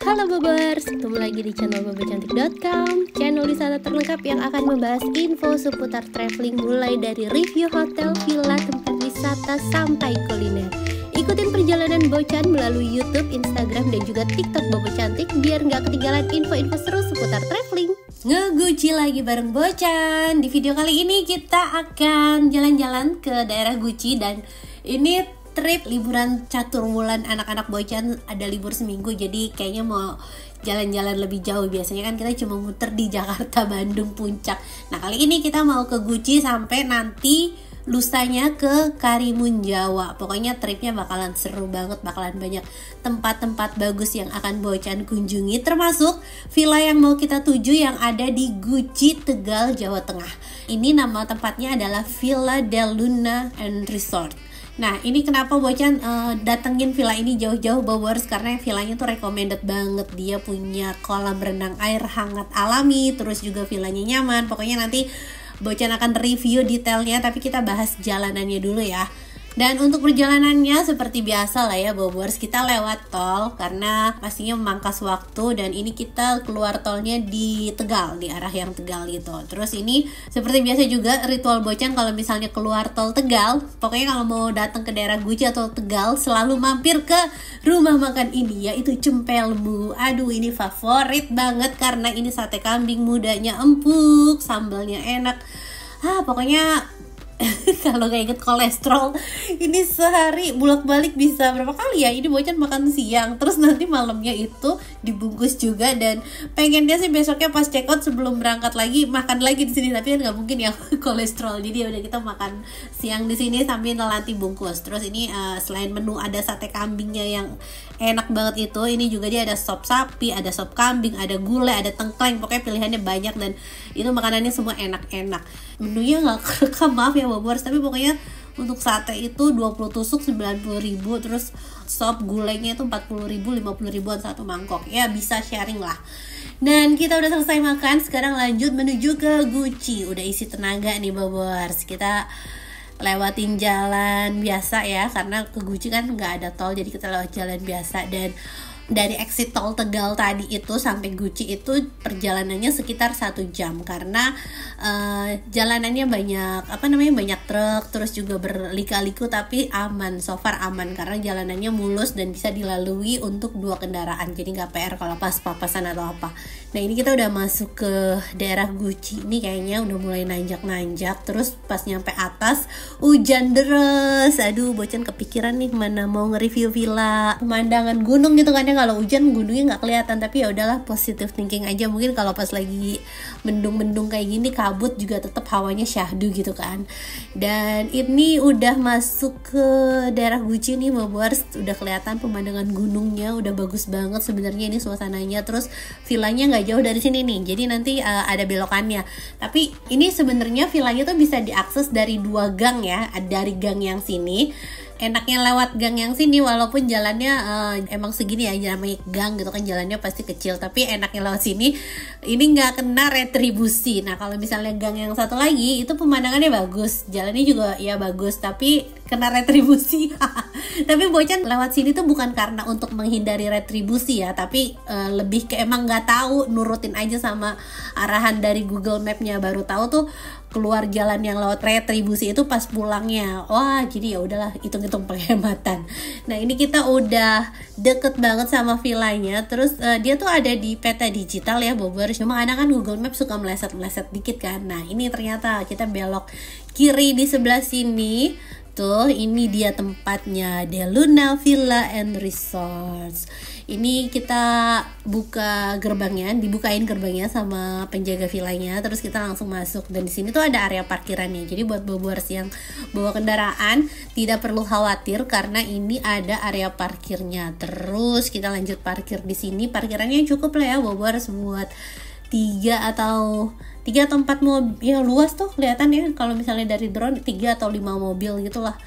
Halo Bobers, ketemu lagi di channel bobocantik.com, channel wisata terlengkap yang akan membahas info seputar traveling mulai dari review hotel, villa, tempat wisata sampai kuliner. Ikutin perjalanan Bocan melalui YouTube, Instagram, dan juga TikTok Bobo Cantik biar nggak ketinggalan info-info seru seputar traveling. Nge-Gucci lagi bareng Bocan. Di video kali ini kita akan jalan-jalan ke daerah Gucci dan ini trip liburan catur bulan anak-anak Bocan, ada libur seminggu jadi kayaknya mau jalan-jalan lebih jauh. Biasanya kan kita cuma muter di Jakarta, Bandung, Puncak. Nah kali ini kita mau ke Gucci sampai nanti lusanya ke Karimun Jawa. Pokoknya tripnya bakalan seru banget, bakalan banyak tempat-tempat bagus yang akan Bocan kunjungi, termasuk villa yang mau kita tuju yang ada di Gucci, Tegal, Jawa Tengah. Ini nama tempatnya adalah Villa Del Luna and Resort. Nah ini kenapa Bocan datengin villa ini jauh-jauh Bobers, karena villanya tuh recommended banget. Dia punya kolam renang air hangat alami, terus juga villanya nyaman. Pokoknya nanti Bocan akan review detailnya, tapi kita bahas jalanannya dulu ya. Dan untuk perjalanannya seperti biasa lah ya Bobers, kita lewat tol karena pastinya memangkas waktu. Dan ini kita keluar tolnya di Tegal, di arah yang Tegal gitu. Terus ini seperti biasa juga ritual Bocan kalau misalnya keluar tol Tegal, pokoknya kalau mau datang ke daerah Gucci atau Tegal selalu mampir ke rumah makan ini, yaitu Cempelmu. Aduh ini favorit banget karena ini sate kambing mudanya empuk, sambalnya enak. Pokoknya kalau nggak inget kolesterol, ini sehari bolak-balik bisa berapa kali ya. Ini Bocan makan siang, terus nanti malamnya itu dibungkus juga. Dan pengennya sih besoknya pas check out sebelum berangkat lagi makan lagi di sini, tapi kan nggak mungkin ya kolesterol. Jadi udah kita makan siang di sini sambil nanti bungkus. Terus ini selain menu ada sate kambingnya yang enak banget itu, ini juga dia ada sop sapi, ada sop kambing, ada gulai, ada tengkleng. Pokoknya pilihannya banyak dan itu makanannya semua enak-enak. Menunya nggak kerekam, maaf ya Bobers, tapi pokoknya untuk sate itu 20 tusuk 90.000, terus sop gulainya itu 40.000, 50.000-an satu mangkok. Ya bisa sharing lah. Dan kita udah selesai makan, sekarang lanjut menuju ke Gucci. Udah isi tenaga nih Bobers. Kita lewatin jalan biasa ya, karena ke Gucci kan nggak ada tol, jadi kita lewat jalan biasa. Dan dari exit tol Tegal tadi itu sampai Gucci itu perjalanannya sekitar 1 jam karena jalanannya banyak banyak truk, terus juga berlika-liku, tapi aman, so far aman karena jalanannya mulus dan bisa dilalui untuk 2 kendaraan, jadi nggak PR kalau pas papasan atau apa. Nah ini kita udah masuk ke daerah Gucci, ini kayaknya udah mulai nanjak-nanjak. Terus pas nyampe atas hujan deras, aduh Bocan kepikiran nih mana mau nge-review villa pemandangan gunung gitu kan ya. Kalau hujan gunungnya nggak kelihatan, tapi ya udahlah, positive thinking aja. Mungkin kalau pas lagi mendung-mendung kayak gini kabut juga tetap hawanya syahdu gitu kan. Dan ini udah masuk ke daerah Gucci nih Bobers, udah kelihatan pemandangan gunungnya, udah bagus banget sebenarnya ini suasananya. Terus villanya nggak jauh dari sini nih, jadi nanti ada belokannya. Tapi ini sebenarnya villanya tuh bisa diakses dari 2 gang ya, dari gang yang sini. Enaknya lewat gang yang sini walaupun jalannya emang segini ya, namanya gang gitu kan, jalannya pasti kecil, tapi enaknya lewat sini ini nggak kena retribusi. Nah kalau misalnya gang yang satu lagi itu pemandangannya bagus, jalannya juga ya bagus, tapi kena retribusi. Tapi Bocan lewat sini tuh bukan karena untuk menghindari retribusi ya, tapi lebih ke emang nggak tahu, nurutin aja sama arahan dari Google Map-nya, baru tahu tuh keluar jalan yang lewat retribusi itu pas pulangnya. Wah jadi ya udahlah, hitung-hitung penghematan. Nah ini kita udah deket banget sama villanya. Terus dia tuh ada di peta digital ya Bobers, cuma kadang kan Google Maps suka meleset-meleset dikit kan. Nah ini ternyata kita belok kiri di sebelah sini. Tuh ini dia tempatnya, Del Luna Villa and Resorts. Ini kita dibukain gerbangnya sama penjaga villanya, terus kita langsung masuk. Dan di sini tuh ada area parkirannya, jadi buat Bobers yang bawa kendaraan tidak perlu khawatir karena ini ada area parkirnya. Terus kita lanjut parkir di sini, parkirannya cukup lah ya Bobers buat 3 3 atau 4 mobil, ya luas tuh kelihatan ya kalau misalnya dari drone 3 atau 5 mobil gitulah.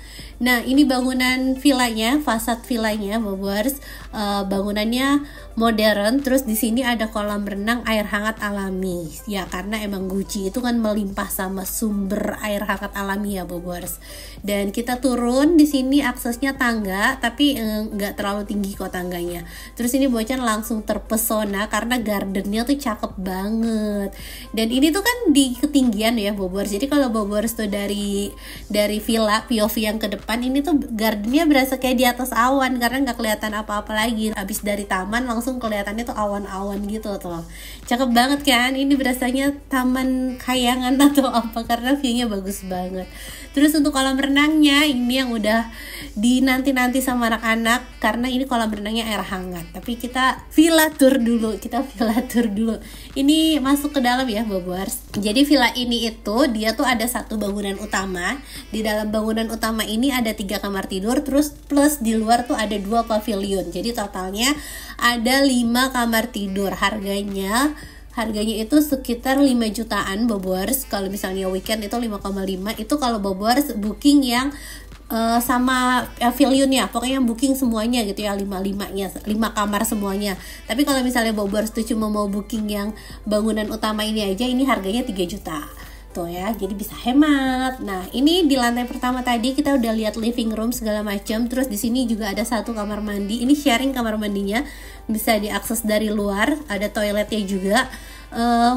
Nah, ini bangunan villanya, fasad villanya Bobers. Bangunannya modern, terus di sini ada kolam renang air hangat alami. Ya, karena emang Guci itu kan melimpah sama sumber air hangat alami ya Bobers. Dan kita turun di sini aksesnya tangga, tapi nggak terlalu tinggi kok tangganya. Terus ini Bocan langsung terpesona karena gardennya tuh cakep banget. Dan ini tuh kan di ketinggian ya Bobers. Jadi kalau Bobers tuh dari villa POV yang ke depan, ini tuh gardennya berasa kayak di atas awan karena nggak kelihatan apa-apa lagi. Habis dari taman langsung kelihatannya tuh awan-awan gitu tuh. Cakep banget kan? Ini berasanya taman kayangan atau apa karena view-nya bagus banget. Terus untuk kolam renangnya ini yang udah dinanti-nanti sama anak-anak karena ini kolam renangnya air hangat. Tapi kita villa tour dulu. Ini masuk ke dalam ya Bobers. Jadi villa ini itu dia tuh ada satu bangunan utama. Di dalam bangunan utama ini ada 3 kamar tidur, terus plus di luar tuh ada 2 pavilion. Jadi totalnya ada 5 kamar tidur. Harganya itu sekitar 5 jutaan Bobers. Kalau misalnya weekend itu 5,5. Itu kalau Bobers booking yang sama pavilion ya, pokoknya booking semuanya gitu ya, 5 kamar semuanya. Tapi kalau misalnya Bobers tuh cuma mau booking yang bangunan utama ini aja, ini harganya 3 juta tuh ya, jadi bisa hemat. Nah, ini di lantai pertama tadi kita udah lihat living room segala macam. Terus di sini juga ada 1 kamar mandi. Ini sharing kamar mandinya, bisa diakses dari luar. Ada toiletnya juga,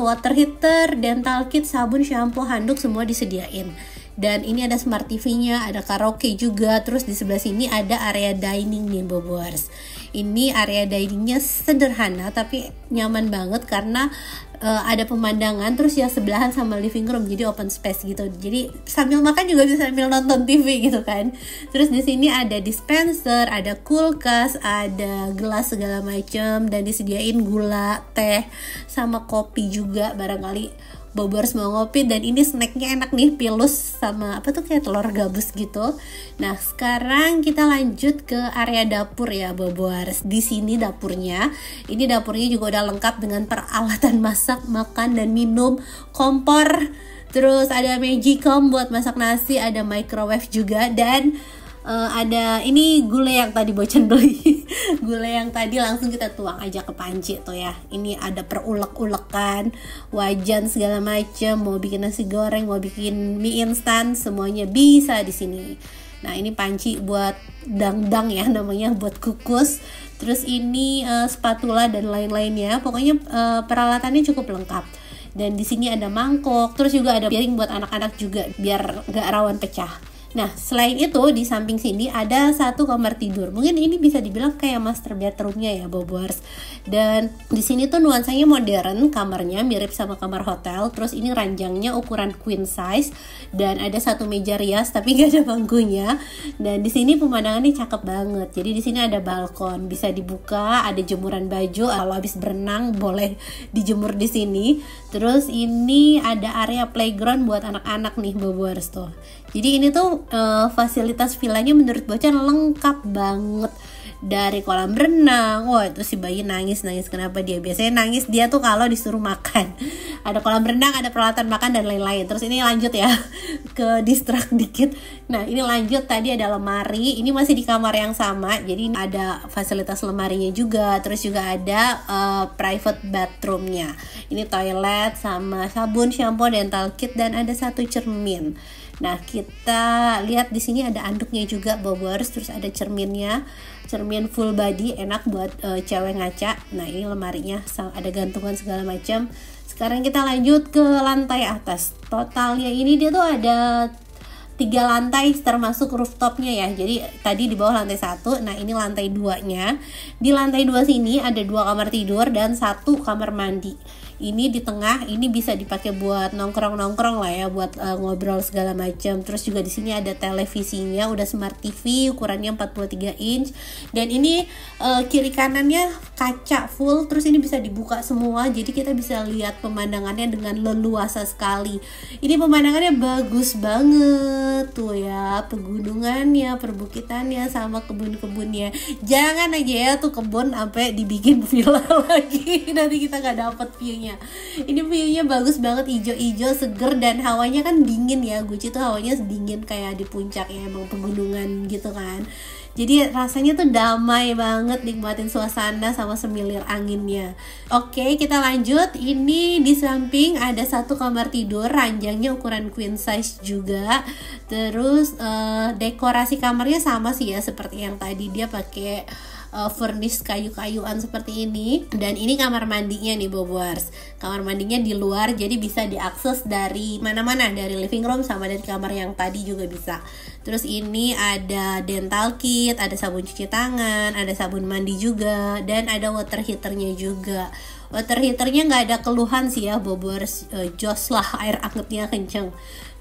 water heater, dental kit, sabun, shampoo, handuk semua disediain. Dan ini ada smart TV-nya, ada karaoke juga. Terus di sebelah sini ada area dining nih Bobers. Ini area diningnya sederhana tapi nyaman banget karena ada pemandangan, terus ya sebelahan sama living room, jadi open space gitu. Jadi sambil makan juga bisa sambil nonton TV gitu kan. Terus di sini ada dispenser, ada kulkas, ada gelas segala macam, dan disediain gula, teh, sama kopi juga barangkali Bobers mau ngopi. Dan ini snacknya enak nih, pilus sama apa tuh kayak telur gabus gitu. Nah, sekarang kita lanjut ke area dapur ya Bobers. Di sini dapurnya, ini dapurnya juga udah lengkap dengan peralatan masak, makan dan minum, kompor, terus ada magicom buat masak nasi, ada microwave juga, dan ada ini gulai yang tadi Bocan beli. Gulai yang tadi langsung kita tuang aja ke panci tuh ya. Ini ada perulek-ulekan, wajan segala macam, mau bikin nasi goreng, mau bikin mie instan, semuanya bisa di sini. Nah, ini panci buat dangdang ya namanya, buat kukus. Terus ini spatula dan lain-lainnya. Pokoknya peralatannya cukup lengkap. Dan di sini ada mangkok, terus juga ada piring buat anak-anak juga biar gak rawan pecah. Nah, selain itu di samping sini ada 1 kamar tidur. Mungkin ini bisa dibilang kayak master bedroomnya ya Bobers. Dan di sini tuh nuansanya modern, kamarnya mirip sama kamar hotel. Terus ini ranjangnya ukuran queen size dan ada 1 meja rias tapi gak ada bangkunya. Dan di sini pemandangannya cakep banget. Jadi di sini ada balkon, bisa dibuka, ada jemuran baju. Kalau habis berenang boleh dijemur di sini. Terus ini ada area playground buat anak-anak nih Bobers tuh. Jadi ini tuh fasilitas villanya menurut Bocan lengkap banget. Dari kolam renang, wah itu si bayi nangis kenapa dia biasanya nangis dia tuh kalau disuruh makan. Ada kolam renang, ada peralatan makan dan lain-lain. Terus ini lanjut ya ke distract dikit. Nah, ini lanjut, tadi ada lemari, ini masih di kamar yang sama. Jadi ini ada fasilitas lemarinya juga. Terus juga ada private bathroomnya. Ini toilet sama sabun, shampoo, dental kit, dan ada 1 cermin. Nah, kita lihat di sini ada anduknya juga Bobers, terus ada cerminnya, cermin full body, enak buat cewek ngaca. Nah, ini lemarinya ada gantungan segala macam. Sekarang kita lanjut ke lantai atas. Totalnya ini dia tuh ada 3 lantai termasuk rooftopnya ya. Jadi tadi di bawah lantai 1, nah ini lantai 2-nya. Di lantai 2 sini ada 2 kamar tidur dan 1 kamar mandi. Ini di tengah, ini bisa dipakai buat nongkrong-nongkrong lah ya, buat ngobrol segala macam. Terus juga di sini ada televisinya, udah smart TV ukurannya 43 inch. Dan ini kiri kanannya kaca full, terus ini bisa dibuka semua. Jadi kita bisa lihat pemandangannya dengan leluasa sekali. Ini pemandangannya bagus banget. banget tuh ya, pegunungannya, perbukitannya, sama kebun-kebunnya. Jangan aja ya tuh kebun sampai dibikin villa lagi, nanti kita nggak dapet view-nya. Ini view-nya bagus banget, ijo-ijo, seger, dan hawanya kan dingin ya. Guci tuh hawanya dingin kayak di puncak ya, emang pegunungan gitu kan. Jadi rasanya tuh damai banget, nikmatin suasana sama semilir anginnya. Oke, kita lanjut. Ini di samping ada satu kamar tidur, ranjangnya ukuran queen size juga. Terus dekorasi kamarnya sama sih ya seperti yang tadi, dia pakai furnish kayu-kayuan seperti ini. Dan ini kamar mandinya nih Bobers. Kamar mandinya di luar, jadi bisa diakses dari mana-mana, dari living room sama dari kamar yang tadi juga bisa. Terus ini ada dental kit, ada sabun cuci tangan, ada sabun mandi juga, dan ada water heaternya juga. Water heaternya nggak ada keluhan sih ya Bobers, jos lah, air angetnya kenceng.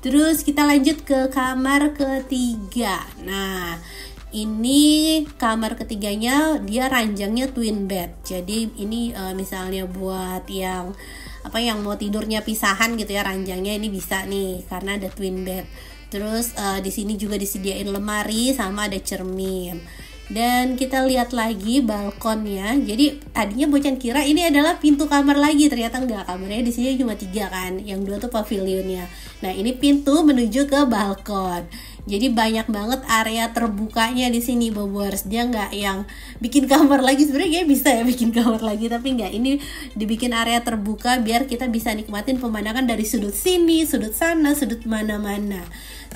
Terus kita lanjut ke kamar ketiga. Nah, ini kamar ketiganya, dia ranjangnya twin bed. Jadi ini misalnya buat yang mau tidurnya pisahan gitu ya, ranjangnya ini bisa nih karena ada twin bed. Terus di sini juga disediain lemari sama ada cermin. Dan kita lihat lagi balkonnya. Jadi tadinya Bocan kira ini adalah pintu kamar lagi, ternyata enggak. Kamarnya di sini cuma 3 kan, yang 2 tuh pavilionnya. Nah, ini pintu menuju ke balkon. Jadi banyak banget area terbukanya di sini Bobers. Dia nggak yang bikin kamar lagi, sebenarnya bisa ya bikin kamar lagi, tapi nggak. Ini dibikin area terbuka biar kita bisa nikmatin pemandangan dari sudut sini, sudut sana, sudut mana-mana.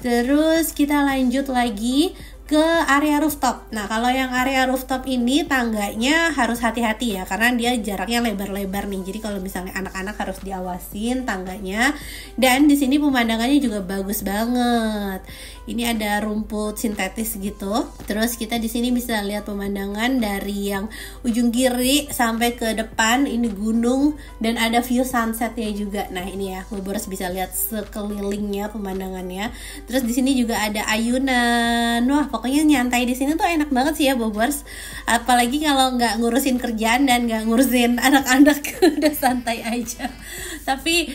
Terus kita lanjut lagi ke area rooftop. Nah, kalau yang area rooftop ini tangganya harus hati-hati ya, karena dia jaraknya lebar-lebar nih. Jadi kalau misalnya anak-anak harus diawasin tangganya. Dan di sini pemandangannya juga bagus banget. Ini ada rumput sintetis gitu. Terus kita di sini bisa lihat pemandangan dari yang ujung kiri sampai ke depan, ini gunung, dan ada view sunsetnya juga. Nah, ini ya, Bobers bisa lihat sekelilingnya pemandangannya. Terus di sini juga ada ayunan. Wah, pokoknya nyantai di sini tuh enak banget sih ya Bobers. Apalagi kalau nggak ngurusin kerjaan dan nggak ngurusin anak-anak, udah santai aja. Tapi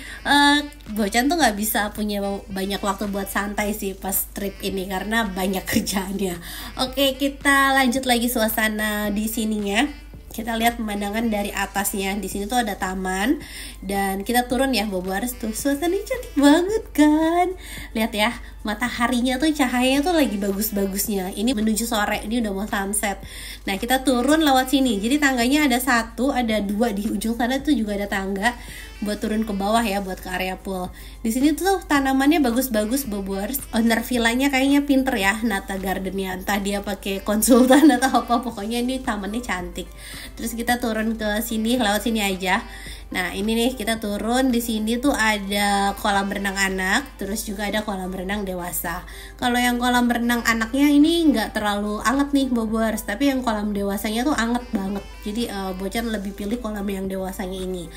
Bocan tuh nggak bisa punya banyak waktu buat santai sih pas trip ini karena banyak kerjaannya. Oke, kita lanjut lagi suasana di sininya. Kita lihat pemandangan dari atasnya. Di sini tuh ada taman dan kita turun ya Bobers. Tuh suasananya cantik banget kan. Lihat ya, mataharinya tuh cahayanya tuh lagi bagus-bagusnya. Ini menuju sore, ini udah mau sunset. Nah, kita turun lewat sini. Jadi tangganya ada 1, ada 2 di ujung sana tuh juga ada tangga buat turun ke bawah ya, buat ke area pool. Di sini tuh tanamannya bagus-bagus Bobers. Owner villanya kayaknya pinter ya nata gardennya, entah dia pakai konsultan atau apa, pokoknya ini tamannya cantik. Terus kita turun ke sini, lewat sini aja. Nah, ini nih kita turun, di sini tuh ada kolam renang anak, terus juga ada kolam renang dewasa. Kalau yang kolam renang anaknya ini nggak terlalu anget nih Bobers, tapi yang kolam dewasanya tuh anget banget. Jadi Bocan lebih pilih kolam yang dewasanya ini.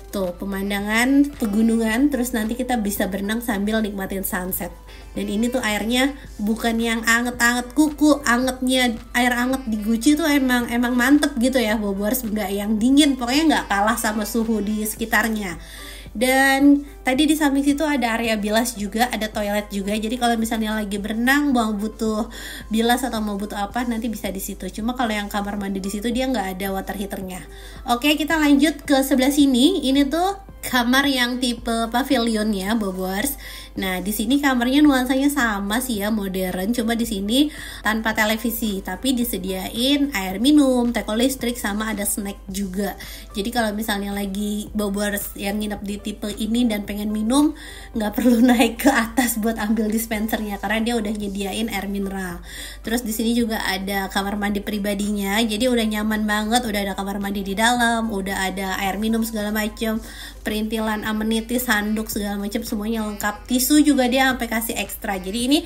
Tuh pemandangan pegunungan, terus nanti kita bisa berenang sambil nikmatin sunset. Dan ini tuh airnya bukan yang anget-anget kuku, angetnya air anget di Guci tuh emang mantep gitu ya Bobers, nggak yang dingin, pokoknya nggak kalah sama suhu di sekitarnya. Dan tadi di samping situ ada area bilas juga, ada toilet juga. Jadi kalau misalnya lagi berenang mau butuh bilas atau mau butuh apa, nanti bisa di situ. Cuma kalau yang kamar mandi di situ dia nggak ada water heaternya. Oke, kita lanjut ke sebelah sini. Ini tuh kamar yang tipe pavilion ya Bobers. Nah, di sini kamarnya nuansanya sama sih ya, modern. Cuma di sini tanpa televisi, tapi disediain air minum, teko listrik, sama ada snack juga. Jadi kalau misalnya lagi Bobers yang nginep di tipe ini dan pengen minum, nggak perlu naik ke atas buat ambil dispensernya karena dia udah nyediain air mineral. Terus di sini juga ada kamar mandi pribadinya, jadi udah nyaman banget. Udah ada kamar mandi di dalam, udah ada air minum segala macem, perintilan amenities, handuk segala macam, semuanya lengkap. Tisu juga dia sampai kasih ekstra. Jadi ini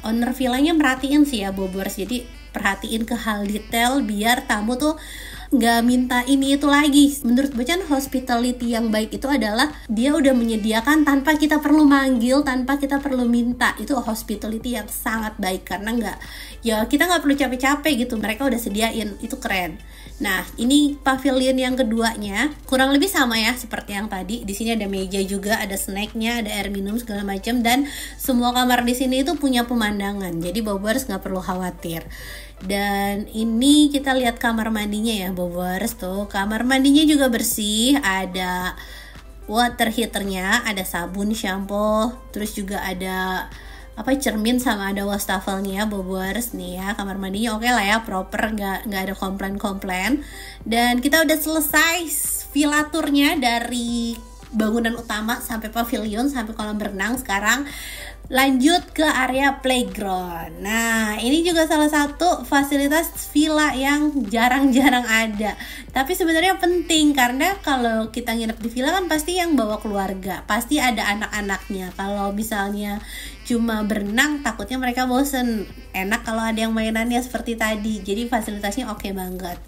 owner villanya merhatiin sih ya Bobers. Jadi perhatiin ke hal detail biar tamu tuh nggak minta ini itu lagi. Menurut Bocan, hospitality yang baik itu adalah dia udah menyediakan tanpa kita perlu manggil, tanpa kita perlu minta. Itu hospitality yang sangat baik karena kita nggak perlu capek-capek gitu, mereka udah sediain. Itu keren. Nah, ini pavilion yang keduanya kurang lebih sama ya seperti yang tadi. Di sini ada meja juga, ada snacknya, ada air minum segala macam, dan semua kamar di sini itu punya pemandangan. Jadi Bobers nggak perlu khawatir. Dan ini kita lihat kamar mandinya ya Bobers tuh. Kamar mandinya juga bersih, ada water heaternya, ada sabun, shampoo, terus juga ada cermin sama ada wastafelnya Bobers nih ya. Kamar mandinya oke lah ya, proper, nggak ada komplain. Dan kita udah selesai villa tournya dari bangunan utama sampai pavilion sampai kolam berenang. Sekarang lanjut ke area playground. Nah, ini juga salah satu fasilitas villa yang jarang-jarang ada. Tapi sebenarnya penting karena kalau kita nginep di villa kan pasti yang bawa keluarga, pasti ada anak-anaknya. Kalau misalnya cuma berenang takutnya mereka bosen. Enak kalau ada yang mainannya seperti tadi. Jadi fasilitasnya oke banget.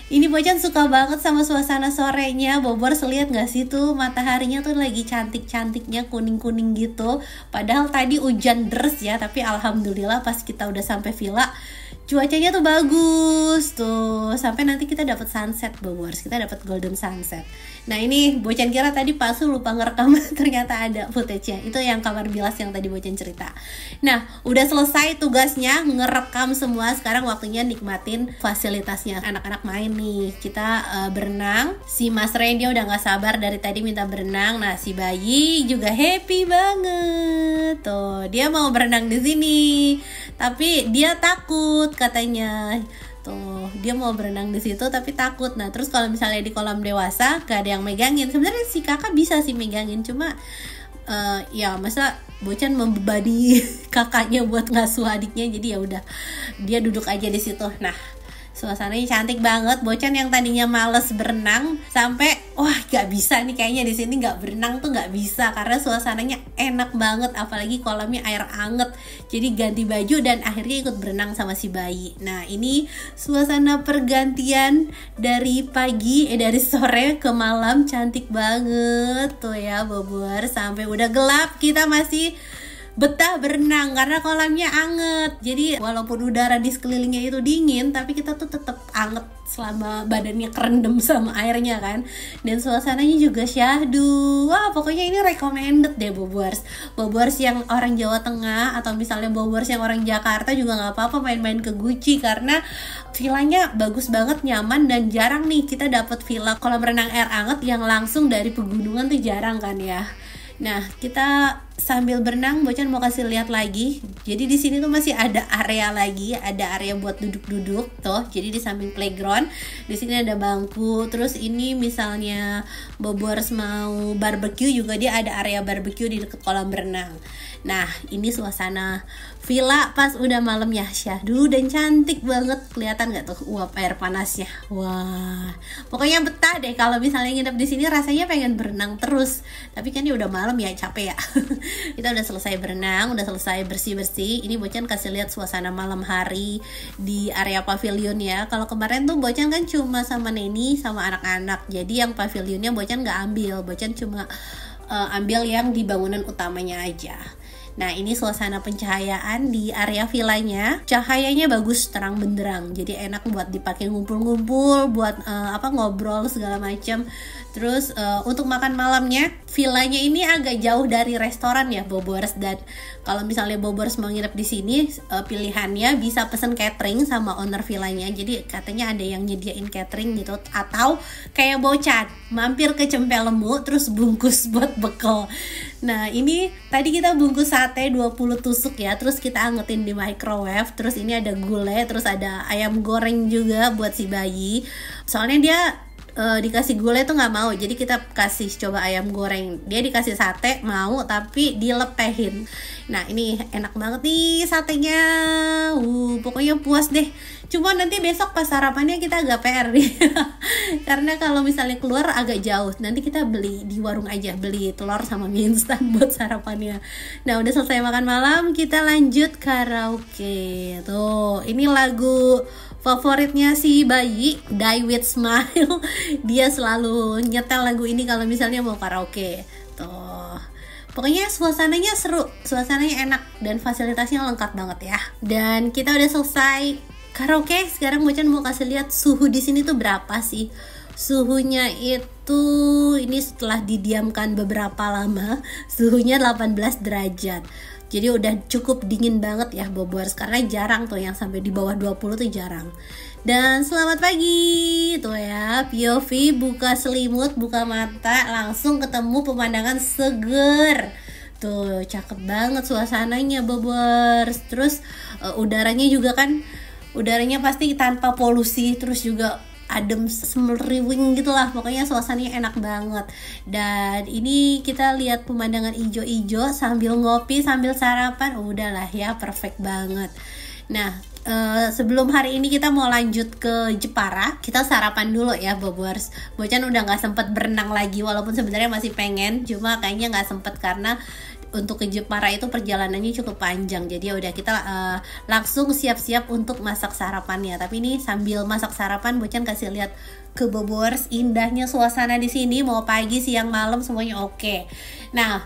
Ini Bocan suka banget sama suasana sorenya. Bobors lihat gak sih tuh mataharinya tuh lagi cantik-cantiknya, kuning-kuning gitu. Padahal tadi hujan deras ya, tapi alhamdulillah pas kita udah sampai villa cuacanya tuh bagus tuh. Sampai nanti kita dapat sunset Bobors, kita dapat golden sunset. Nah ini Bocan kira tadi palsu lupa ngerekam, ternyata ada footage-nya. Itu yang kamar bilas yang tadi Bocan cerita. Nah udah selesai tugasnya ngerekam semua. Sekarang waktunya nikmatin fasilitasnya. Anak-anak main nih, kita berenang. Si Mas Ray dia udah gak sabar dari tadi minta berenang. Nah si bayi juga happy banget tuh, dia mau berenang di sini tapi dia takut katanya. Tuh, dia mau berenang di situ tapi takut. Nah, terus kalau misalnya di kolam dewasa gak ada yang megangin. Sebenarnya si kakak bisa sih megangin, cuma ya masa Bocan membebani kakaknya buat ngasuh adiknya. Jadi ya udah, dia duduk aja di situ. Nah, suasananya cantik banget. Bocan yang tadinya males berenang sampai wah gak bisa nih kayaknya di sini nggak berenang tuh nggak bisa karena suasananya enak banget, apalagi kolamnya air anget. Jadi ganti baju dan akhirnya ikut berenang sama si bayi. Nah ini suasana pergantian dari pagi dari sore ke malam, cantik banget tuh ya Bobor. Sampai udah gelap kita masih betah berenang karena kolamnya anget. Jadi walaupun udara di sekelilingnya itu dingin, tapi kita tuh tetap anget selama badannya kerendam sama airnya kan. Dan suasananya juga syahdu. Wah pokoknya ini recommended deh Bobors. Bobors yang orang Jawa Tengah atau misalnya Bobors yang orang Jakarta juga gak apa-apa main-main ke Guci, karena villanya bagus banget, nyaman, dan jarang nih kita dapat villa kolam renang air anget yang langsung dari pegunungan tuh jarang kan ya. Nah, kita sambil berenang, Bocan mau kasih lihat lagi. Jadi di sini tuh masih ada area lagi, ada area buat duduk-duduk tuh. Jadi di samping playground, di sini ada bangku. Terus ini misalnya Bobors mau barbecue juga dia ada area barbecue di dekat kolam berenang. Nah, ini suasana villa pas udah malam ya, syahdu dan cantik banget. Kelihatan nggak tuh uap air panasnya? Wah, pokoknya betah deh kalau misalnya nginep di sini, rasanya pengen berenang terus. Tapi kan ya udah malam ya, capek ya. Kita udah selesai berenang, udah selesai bersih-bersih. Ini Bocan kasih lihat suasana malam hari di area pavilion ya. Kalau kemarin tuh Bocan kan cuma sama Neni sama anak-anak. Jadi yang pavilionnya Bocan nggak ambil. Bocan cuma ambil yang di bangunan utamanya aja. Nah ini suasana pencahayaan di area villanya. Cahayanya bagus, terang benderang. Jadi enak buat dipakai ngumpul-ngumpul, buat ngobrol segala macam. Terus untuk makan malamnya, villanya ini agak jauh dari restoran ya Bobors. Dan kalau misalnya Bobors mau nginep di sini, pilihannya bisa pesen catering sama owner villanya. Jadi katanya ada yang nyediain catering gitu. Atau kayak Bocan, mampir ke Cempelemu terus bungkus buat bekal. Nah ini tadi kita bungkus sate 20 tusuk ya, terus kita angetin di microwave. Terus ini ada gulai, terus ada ayam goreng juga buat si bayi. Soalnya dia dikasih gulai tuh nggak mau, jadi kita kasih coba ayam goreng. Dia dikasih sate mau, tapi dilepehin. Nah ini enak banget nih satenya. Pokoknya puas deh. Cuma nanti besok pas sarapannya kita agak PR nih. Karena kalau misalnya keluar agak jauh, nanti kita beli di warung aja, beli telur sama mie instan buat sarapannya. Nah udah selesai makan malam, kita lanjut karaoke. Tuh ini lagu favoritnya si bayi, Die With Smile. Dia selalu nyetel lagu ini kalau misalnya mau karaoke. Tuh pokoknya suasananya seru, suasananya enak, dan fasilitasnya lengkap banget ya. Dan kita udah selesai karaoke. Sekarang Bocan mau kasih lihat suhu di sini tuh berapa sih. Suhunya itu ini setelah didiamkan beberapa lama, suhunya 18 derajat. Jadi udah cukup dingin banget ya Bobors, karena jarang tuh yang sampai di bawah 20 tuh jarang. Dan selamat pagi tuh ya, POV buka selimut, buka mata, langsung ketemu pemandangan seger. Tuh cakep banget suasananya Bobors. Terus udaranya juga kan, udaranya pasti tanpa polusi, terus juga adem semeriwing gitulah, pokoknya suasananya enak banget. Dan ini kita lihat pemandangan ijo-ijo sambil ngopi, sambil sarapan, udahlah ya, perfect banget. Nah, sebelum hari ini kita mau lanjut ke Jepara, kita sarapan dulu ya Bobors. Bocan udah nggak sempet berenang lagi, walaupun sebenarnya masih pengen, cuma kayaknya nggak sempet karena untuk ke Jepara itu perjalanannya cukup panjang. Jadi ya udah kita langsung siap-siap untuk masak sarapannya. Tapi ini sambil masak sarapan Bocan kasih lihat ke Bobors indahnya suasana di sini, mau pagi, siang, malam semuanya oke. Nah,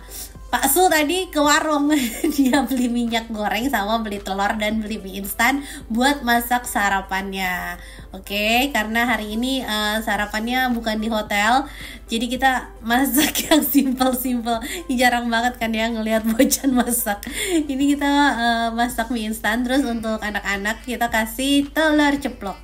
Pak Su tadi ke warung, dia beli minyak goreng sama beli telur dan beli mie instan buat masak sarapannya. Oke, karena hari ini sarapannya bukan di hotel, jadi kita masak yang simple-simple. Jarang banget kan ya ngelihat Bocan masak. Ini kita masak mie instan, terus untuk anak-anak kita kasih telur ceplok.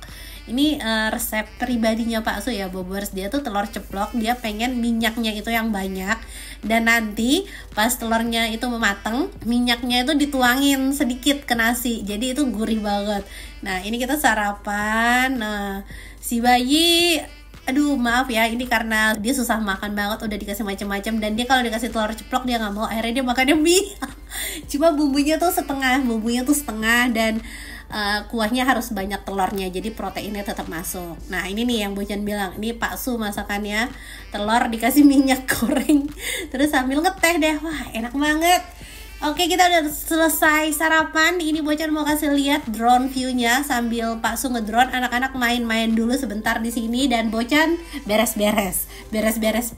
Ini resep pribadinya Pak Su ya Bobors, dia tuh telur ceplok, dia pengen minyaknya itu yang banyak, dan nanti pas telurnya itu mateng, minyaknya itu dituangin sedikit ke nasi, jadi itu gurih banget. Nah ini kita sarapan. Nah si bayi, aduh maaf ya, ini karena dia susah makan banget, udah dikasih macam-macam, dan dia kalau dikasih telur ceplok dia nggak mau, akhirnya dia makannya mie. Cuma bumbunya tuh setengah, dan kuahnya harus banyak telurnya, jadi proteinnya tetap masuk. Nah ini nih yang Bocan bilang, ini Pak Su masakannya, telur dikasih minyak goreng, terus sambil ngeteh deh, wah enak banget. Oke, kita udah selesai sarapan. Ini Bocan mau kasih lihat drone view-nya sambil Pak Su ngedrone, anak-anak main-main dulu sebentar di sini, dan Bocan beres-beres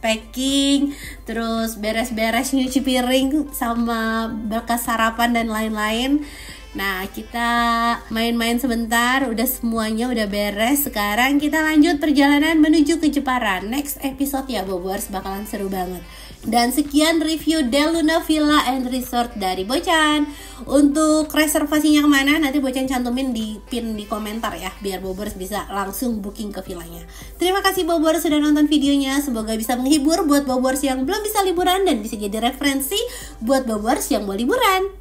packing, terus beres-beres nyuci piring sama bekas sarapan dan lain-lain. Nah kita main-main sebentar, udah semuanya udah beres. Sekarang kita lanjut perjalanan menuju ke Jepara. Next episode ya Bobors, bakalan seru banget. Dan sekian review Del Luna Villa and Resort dari Bocan. Untuk reservasinya kemana nanti Bocan cantumin di pin di komentar ya, biar Bobors bisa langsung booking ke villanya. Terima kasih Bobors sudah nonton videonya, semoga bisa menghibur buat Bobors yang belum bisa liburan, dan bisa jadi referensi buat Bobors yang mau liburan.